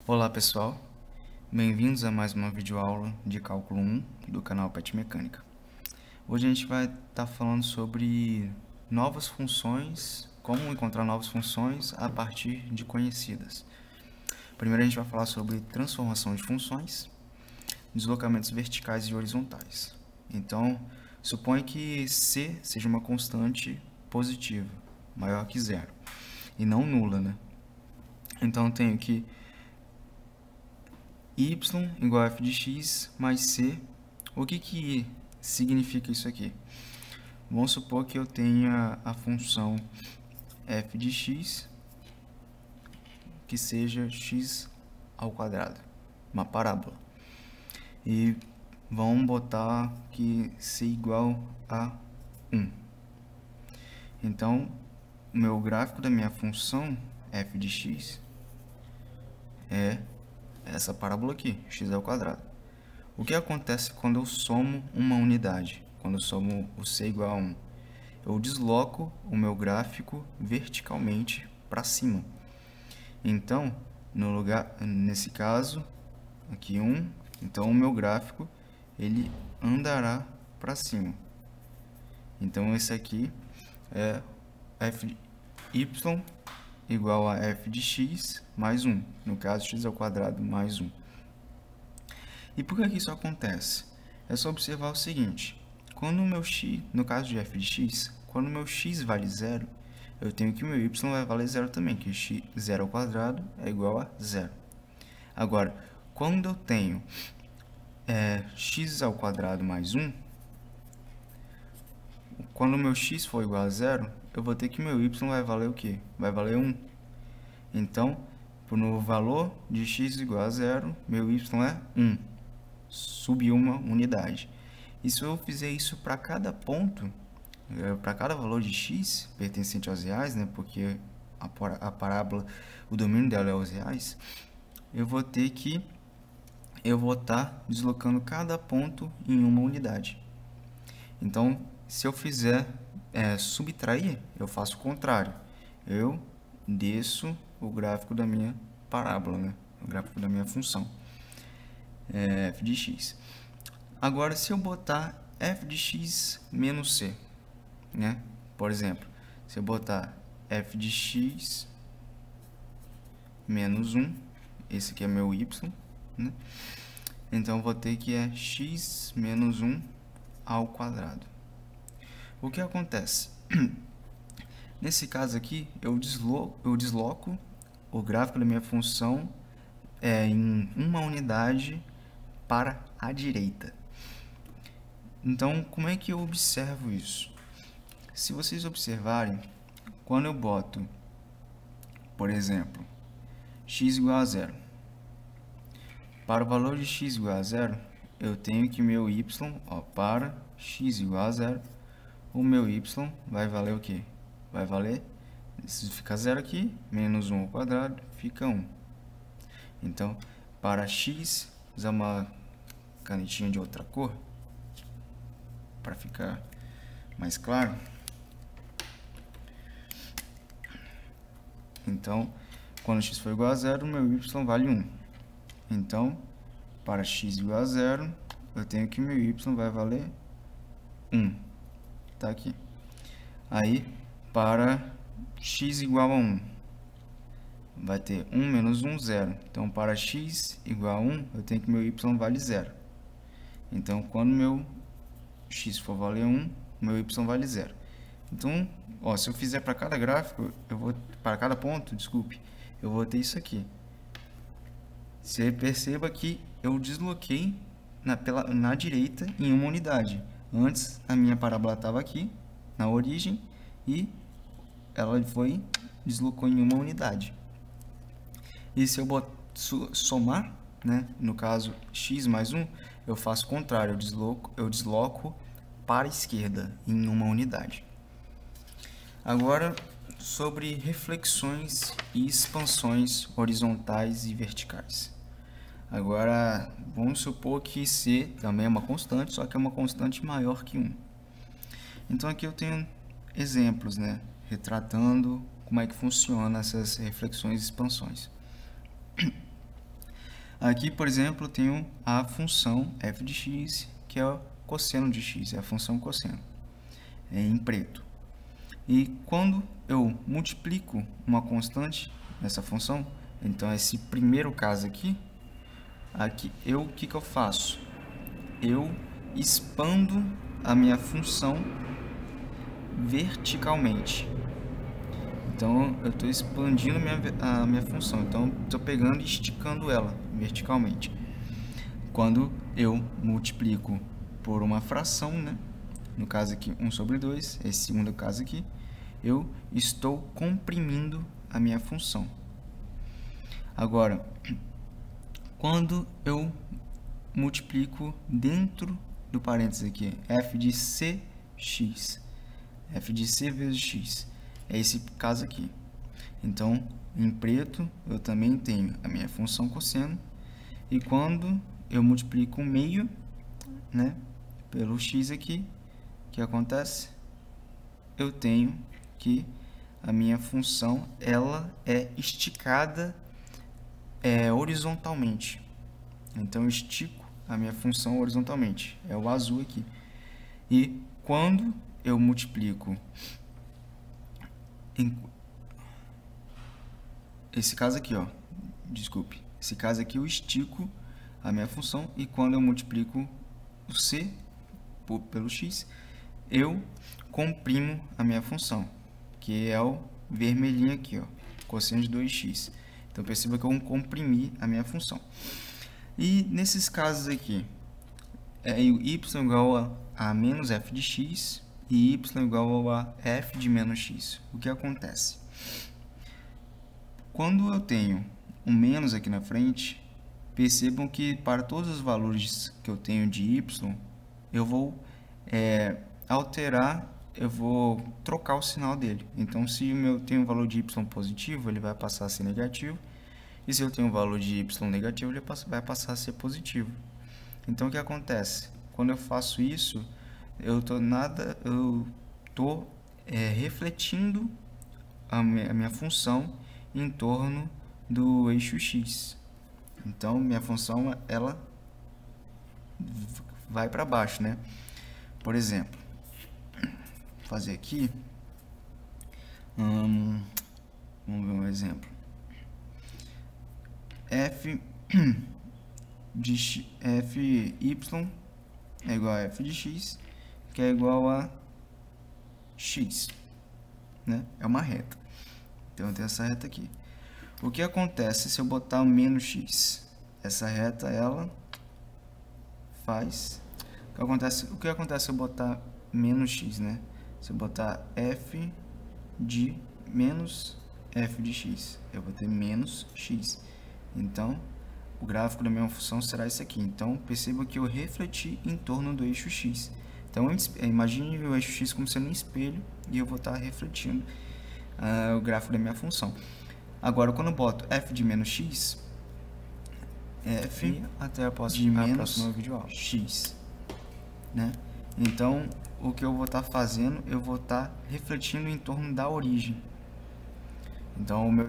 Olá pessoal, bem-vindos a mais uma videoaula de Cálculo 1 do canal PET Mecânica. Hoje a gente vai estar falando sobre novas funções, como encontrar novas funções a partir de conhecidas. Primeiro a gente vai falar sobre transformação de funções, deslocamentos verticais e horizontais. Então, suponha que C seja uma constante positiva, maior que zero, e não nula, né? Então eu tenho que y igual a f de x mais c. O que significa isso aqui? Vamos supor que eu tenha a função f de x que seja x ao quadrado, uma parábola. E vamos botar que c igual a 1. Então, o meu gráfico da minha função f de x é essa parábola aqui, x ao quadrado. O que acontece quando eu somo uma unidade? Quando eu somo o c igual a 1? Eu desloco o meu gráfico verticalmente para cima. Então, nesse caso, aqui 1, então o meu gráfico ele andará para cima. Então, esse aqui é f y igual a f de x mais 1. No caso, x ao quadrado mais 1. E por que isso acontece? É só observar o seguinte. Quando o meu x, no caso de f de x, quando o meu x vale 0, eu tenho que o meu y vai valer 0 também, que 0 ao quadrado é igual a 0. Agora, quando eu tenho x ao quadrado mais 1, quando o meu x for igual a 0, eu vou ter que meu y vai valer o quê? Vai valer 1. Então, no valor de x igual a 0, meu y é 1. Subiu uma unidade. E se eu fizer isso para cada ponto, para cada valor de x pertencente aos reais, né, porque a parábola, o domínio dela é os reais, eu vou estar deslocando cada ponto em uma unidade. Então, se eu fizer subtrair, eu faço o contrário. Eu desço o gráfico da minha parábola, né, o gráfico da minha função f de x. Agora, se eu botar f de x menos c, né? Por exemplo, se eu botar f de x menos 1, esse aqui é meu y, né? Então, eu vou ter que x menos 1 ao quadrado. O que acontece? Nesse caso aqui, eu desloco o gráfico da minha função em uma unidade para a direita. Então, como é que eu observo isso? Se vocês observarem, quando eu boto, por exemplo, x igual a 0, para o valor de x igual a 0, eu tenho que meu y, para x igual a 0, o meu y vai valer o quê? Vai valer, se ficar 0 aqui, menos 1 ao quadrado, fica 1. Então, para x, usar uma canetinha de outra cor, para ficar mais claro. Então, quando x for igual a 0, meu y vale 1. Então, para x igual a 0, eu tenho que meu y vai valer 1. Tá aqui. Aí, para x igual a 1, vai ter 1 menos 1, 0. Então, para x igual a 1, eu tenho que meu y vale 0. Então, quando meu x for valer 1, meu y vale 0. Então, se eu fizer para cada gráfico, para cada ponto, desculpe, eu vou ter isso aqui. Você perceba que eu desloquei na direita em uma unidade. Antes, a minha parábola estava aqui, na origem, e ela deslocou em uma unidade. E se eu somar, né, no caso x mais 1, eu faço o contrário, eu desloco para a esquerda em uma unidade. Agora, sobre reflexões e expansões horizontais e verticais. Agora, vamos supor que C também é uma constante, só que é uma constante maior que 1. Então, aqui eu tenho exemplos, né, retratando como é que funciona essas reflexões e expansões. Aqui, por exemplo, eu tenho a função f de x, que é o cosseno de x, é a função cosseno, em preto. E quando eu multiplico uma constante nessa função, então esse primeiro caso aqui o que eu faço? Eu expando a minha função verticalmente. Então, eu estou expandindo a minha função. Então, estou pegando e esticando ela verticalmente. Quando eu multiplico por uma fração, né? No caso aqui, 1 sobre 2, esse segundo caso aqui, eu estou comprimindo a minha função. Agora, quando eu multiplico dentro do parênteses aqui, f de cx, f de c vezes x, é esse caso aqui. Então, em preto, eu também tenho a minha função cosseno, e quando eu multiplico o meio, né, pelo x aqui, o que acontece? Eu tenho que a minha função ela é esticada horizontalmente. Então, eu estico a minha função horizontalmente. É o azul aqui. E quando eu multiplico esse caso aqui, ó, desculpe, esse caso aqui eu estico a minha função, e quando eu multiplico o c pelo x, eu comprimo a minha função, que é o vermelhinho aqui, ó, cosseno de 2x. Então, perceba que eu comprimi a minha função. E nesses casos aqui, y igual a menos f de x e y igual a f de menos x. O que acontece? Quando eu tenho um menos aqui na frente, percebam que para todos os valores que eu tenho de y, eu vou alterar, eu vou trocar o sinal dele. Então, se eu tenho um valor de y positivo, ele vai passar a ser negativo. E se eu tenho um valor de y negativo, ele vai passar a ser positivo. Então, o que acontece? Quando eu faço isso, eu estou refletindo a minha função em torno do eixo x. Então, minha função ela vai para baixo, né? Por exemplo, vou fazer aqui, vamos ver um exemplo. Fy é igual a f de x, que é igual a x, né? É uma reta. Então, eu tenho essa reta aqui. O que acontece se eu botar menos x? Essa reta, ela faz... O que acontece se eu botar menos x, né? Se eu botar f de menos f de x, eu vou ter menos x. Então, o gráfico da minha função será esse aqui. Então, perceba que eu refleti em torno do eixo x. Então, imagine o eixo x como sendo um espelho, e eu vou estar refletindo o gráfico da minha função. Agora, quando eu boto f de menos x, f até a próxima videoaula, x, né? Então, o que eu vou estar fazendo, eu vou estar refletindo em torno da origem. Então, o meu